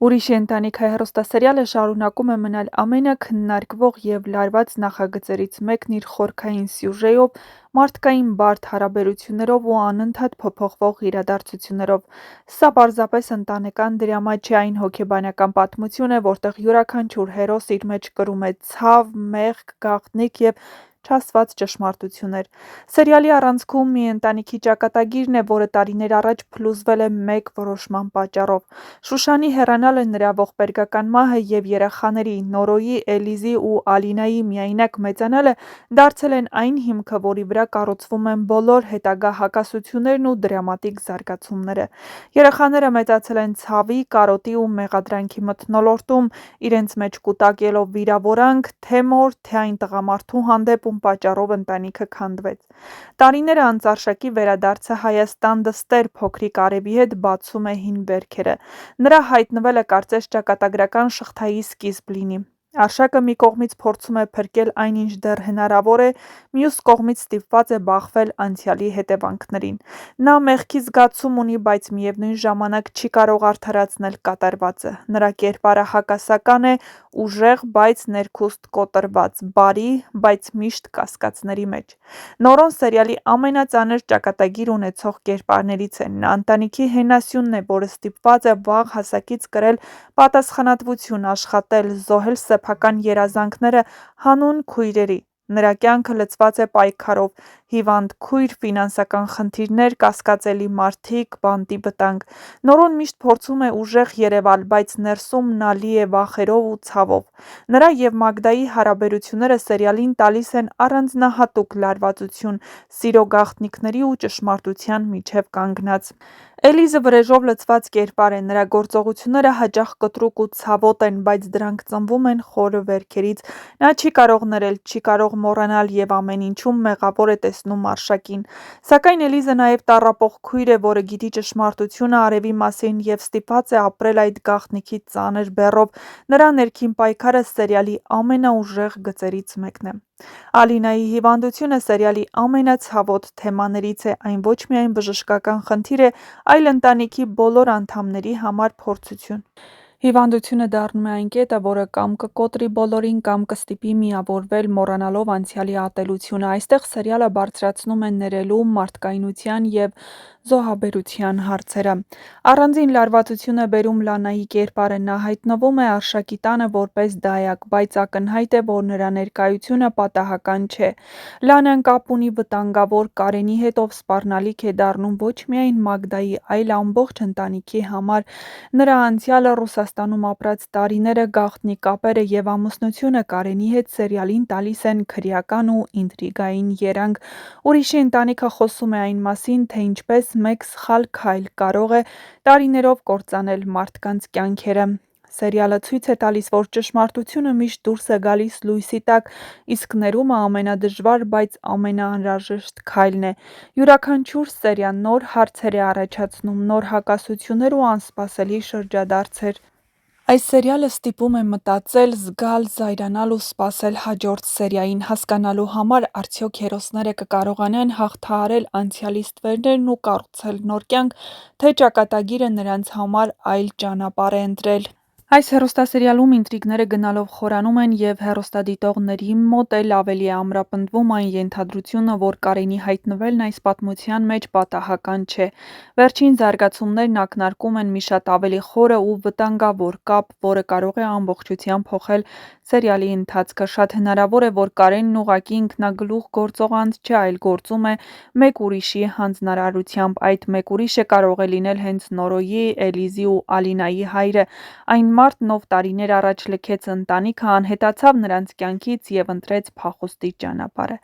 Ուրիշի ընտանիքը հեռուստասերիալը շարունակում է մնալ ամենաքննարկվող և լարված նախագծերից մեկն իր խորքային սյուժեով, մարդկային բարդ հարաբերություններով ու անընդհատ փոփոխվող իրադարձություններով։ Սա պարզապես ընտանեկան դրամա չէ, այն հոգեբանական պատմություն է, որտեղ յուրաքանչյուր հերոս իր մեջ կրում է ցավ, մեղք, գաղտնիք և չասված ճշմարտություններ։ Սերիալի առանցքում մի ընտանիքի ճակատագիրն է, որը տարիներ առաջ փլուզվել է մեկ որոշման պատճառով։ Շուշանի հեռանալը, նրա ողբերգական մահը և երեխաների՝ Նորոյի, Էլիզի ու Ալինայի միայնակ մեծանալը դարձել են այն հիմքը, որի վրա կառուցվում են բոլոր հետագա հակասություններն ու դրամատիկ զարգացումները։ Երեխաները մեծացել են ցավի, կարոտի ու մեղադրանքի մթնոլորտում, իրենց մեջ կուտակելով վիրավորանք թե՛ մոր, թե՛ այն տղամարդու հանդեպ, ում պատճառով ընտանիքը քանդվեց։ Տարիներ անց Արշակի վերադարձը Հայաստան դստեր՝ փոքրիկ Արևի հետ բացում է հին վերքերը։ Նրա հայտնվելը կարծես ճակատագրական շղթայի սկիզբ լինի։ Արշակը մի կողմից փորձում է փրկել այն, ինչ դեռ հնարավոր է, մյուս կողմից ստիպված է բախվել անցյալի հետևանքներին։ Նա մեղքի զգացում ունի, բայց միևնույն ժամանակ չի կարող արդարացնել կատարվածը։ Նրա կերպարը հակասական է, ուժեղ, բայց ներքուստ կոտրված, բարի, բայց միշտ կասկածների մեջ։ Նորոն սերիալի ամենածանր ճակատագիր ունեցող կերպարներից է։ Նա ընտանիքի հենասյունն է, որը ստիպված է վաղ հասակից կրել պատասխանատվություն, աշխատել, զոհել սեփական երազանքները հանուն քույրերի։ Նրա կյանքը լցված է պայքարով՝ հիվանդ քույր, ֆինանսական խնդիրներ, կասկածելի մարդիկ, բանտի վտանգ։ Նորոն միշտ փորձում է ուժեղ երևալ, բայց ներսում նա լի է վախերով ու ցավով։ Նրա և Մագդայի հարաբերությունները սերիալին տալիս են առանձնահատուկ լարվածություն՝ սիրո գաղտնիքների ու ճշմարտության միջև կանգնած։ Էլիզը վրեժով լցված կերպար է։ Նրա գործողությունները հաճախ կտրուկ ու ցավոտ են, բայց դրանք ծնվում են խորը վերքերից։ Նա չի կարող ներել, չի կարող մոռանալ և ամեն ինչում մեղավոր է տեսնում Արշակին։ Սակայն Էլիզը նաև տառապող քույր է, որը գիտի ճշմարտությունը Արևի մասին և ստիպված է ապրել այդ գաղտնիքի ծանր բեռով։ Նրա ներքին պայքարը սերիալի ամենաուժեղ գծերից մեկն է։ Ալինայի հիվանդությունը սերիալի ամենացավոտ թեմաներից է։ Այն ոչ միայն բժշկական խնդիր է, այլ ընտանիքի բոլոր անդամների համար փորձություն։ Հիվանդությունը դառնում է այն կետը, որը կամ կկոտրի բոլորին, կամ կստիպի միավորվել՝ մոռանալով անցյալի ատելությունը։ Այստեղ սերիալը բարձրացնում է ներելու, մարդկայնության և զոհաբերության հարցերը։ Առանձին լարվածություն է բերում Լանայի կերպարը։ Նա հայտնվում է Արշակի տանը որպես դայակ, բայց ակնհայտ է, որ նրա ներկայությունը պատահական չէ։ Լանան կապ ունի վտանգավոր Կարենի հետ, ով սպառնալիք է դառնում ոչ միայն Մագդայի, այլ ամբողջ ընտանիքի համար։ Նրա անցյալը, Ռուսաստանում ապրած տարիները, գաղտնի կապերը և ամուսնությունը Կարենի հետ սերիալին տալիս են քրեական ու ինտրիգային երանգ։ Ուրիշի ընտանիքը խոսում է այն մասին, թե ինչպես մեկ սխալ քայլ կարող է տարիներով կործանել մարդկանց կյանքերը։ Սերիալը ցույց է տալիս, որ ճշմարտությունը միշտ դուրս է գալիս լույսի տակ, իսկ ներումը ամենադժվար, բայց ամենաանհրաժեշտ քայլն է։ Յուրաքանչյուր սերիա նոր հարցեր է առաջացնում, նոր հակասություններ ու անսպասելի շրջադարձեր։ Այս սերիալը ստիպում է մտածել, զգալ, զայրանալ ու սպասել հաջորդ սերիային՝ հասկանալու համար՝ արդյոք հերոսները կկարողանան հաղթահարել անցյալի ստվերներն ու կառուցել նոր կյանք, թե ճակատագիրը նրանց համար այլ ճանապարհ է ընտրել։ Այս հեռուստասերիալում ինտրիգները գնալով խորանում են, և հեռուստադիտողների մոտ էլ ավելի է ամրապնդվում այն ենթադրությունը, որ Կարենի հայտնվելն այս պատմության մեջ պատահական չէ։ Վերջին զարգացումներն ակնարկում են մի շատ ավելի խորը ու վտանգավոր կապ, որը կարող է ամբողջությամբ փոխել սերիալի ընթացքը։ Շատ հնարավոր է, որ Կարենն ուղղակի ինքնագլուխ գործող անձ չէ, այլ գործում է մեկ ուրիշի հանձնարարությամբ։ Այդ մեկ ուրիշը կարող է լինել հենց Նորոյի, Էլիզի ու Ալինայի հայրը, այն մարդն, ով տարիներ առաջ լքեց ընտանիքը, անհետացավ նրանց կյանքից և ընտրեց փախուստի ճանապարհը։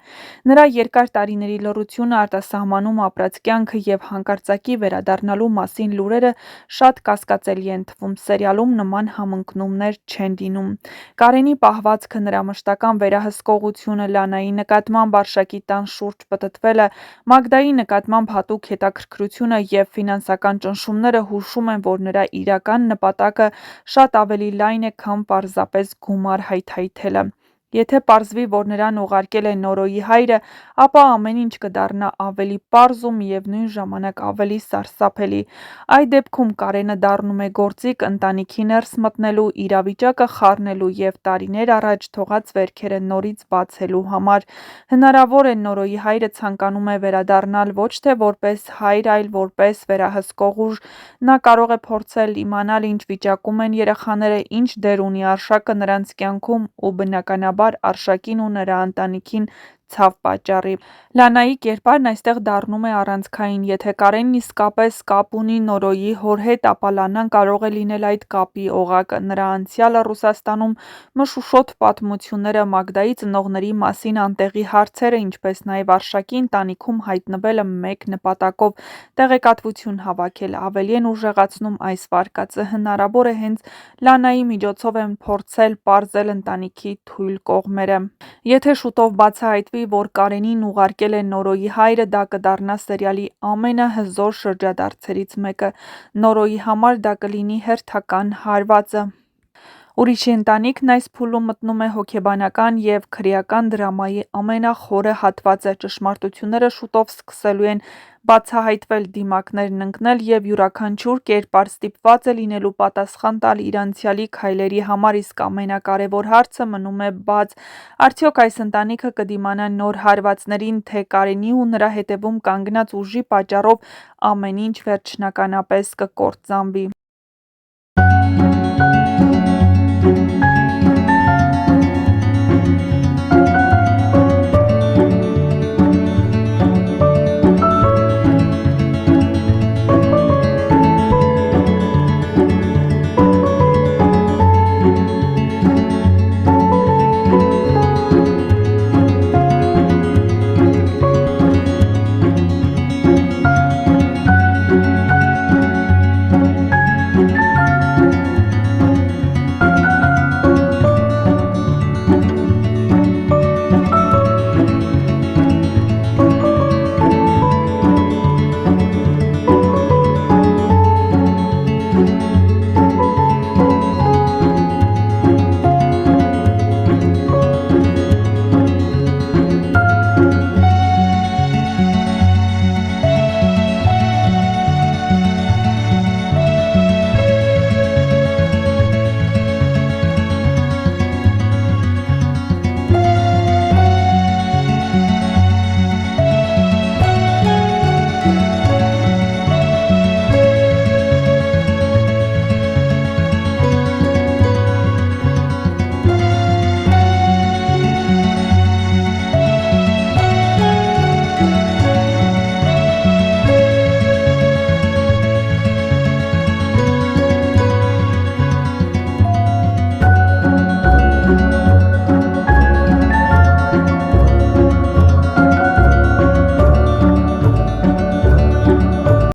Նրա երկար տարիների լռությունը, արտասահմանում ապրած կյանքը և հանկարծակի վերադառնալու մասին լուրերը շատ կասկածելի են թվում։ Սերիալում նման համընկնումներ չեն լինում։ Կարենի պահվածքը, նրա մշտական վերահսկողությունը, Լանայի նկատմամբ Արշակի տան շուրջ պտտվելը, Մագդայի նկատմամբ հատուկ հետաքրքրությունը և ֆինանսական ճնշումները հուշում են, որ նրա իրական նպատակը շատ ավելի լայն է, քան պարզապես գումար հայթայթելը։ Եթե պարզվի, որ նրան ուղարկել է Նորոյի հայրը, ապա ամեն ինչ կդառնա ավելի պարզ ու միևնույն ժամանակ ավելի սարսափելի։ Այդ դեպքում Կարենը դառնում է գործիք ընտանիքի ներս մտնելու, իրավիճակը խառնելու և տարիներ առաջ թողած վերքերը նորից բացելու համար։ Հնարավոր է Նորոյի հայրը ցանկանում է վերադառնալ ոչ թե որպես հայր, այլ որպես վերահսկող ուժ։ Նա կարող է փորձել իմանալ ինչ վիճակում են երեխաները, ինչ դեր ունի Արշակը նրանց կյանքում ու բնականաբար Արշակին ու նրա ընտանիքին ցավ պատճառի։ Լանայի կերպարն այստեղ դառնում է առանցքային։ Եթե Կարենն իսկապես կապ ունի Նորոյի հոր հետ, ապա Լանան կարող է լինել այդ կապի օղակը։ Նրա անցյալը Ռուսաստանում, մշուշոտ պատմությունները, Մագդայի ծնողների մասին անտեղի հարցերը, ինչպես նաև Արշակի ընտանիքում հայտնվելը մեկ նպատակով՝ տեղեկատվություն հավաքել։ Ավելի են ուժեղացնում այս վարկածը։ Հնարավոր է հենց Լանայի միջոցով են փորձել պարզել ընտանիքի թույլ կողմերը։ Եթե շուտով բացահայտվի, որ Կարենին ուղարկել է Նորոյի հայրը, դա կդառնա սերիալի ամենահզոր շրջադարձերից մեկը։ Նորոյի համար դա կլինի հերթական հարվածը։ Ուրիշի ընտանիքն այս փուլում մտնում է հոգեբանական և քրեական դրամայի ամենախորը հատվածը։ Ճշմարտությունները շուտով սկսելու են բացահայտվել, դիմակներն ընկնել, և յուրաքանչյուր կերպար ստիպված է լինելու պատասխան տալ իր անցյալի քայլերի համար, իսկ ամենակարևոր հարցը մնում է բաց. արդյոք այս ընտանիքը կդիմանա նոր հարվածներին, թե Կարենի ու նրա հետևում կանգնած ուժի պատճառով ամեն ինչ վերջնականապես կկործանվի։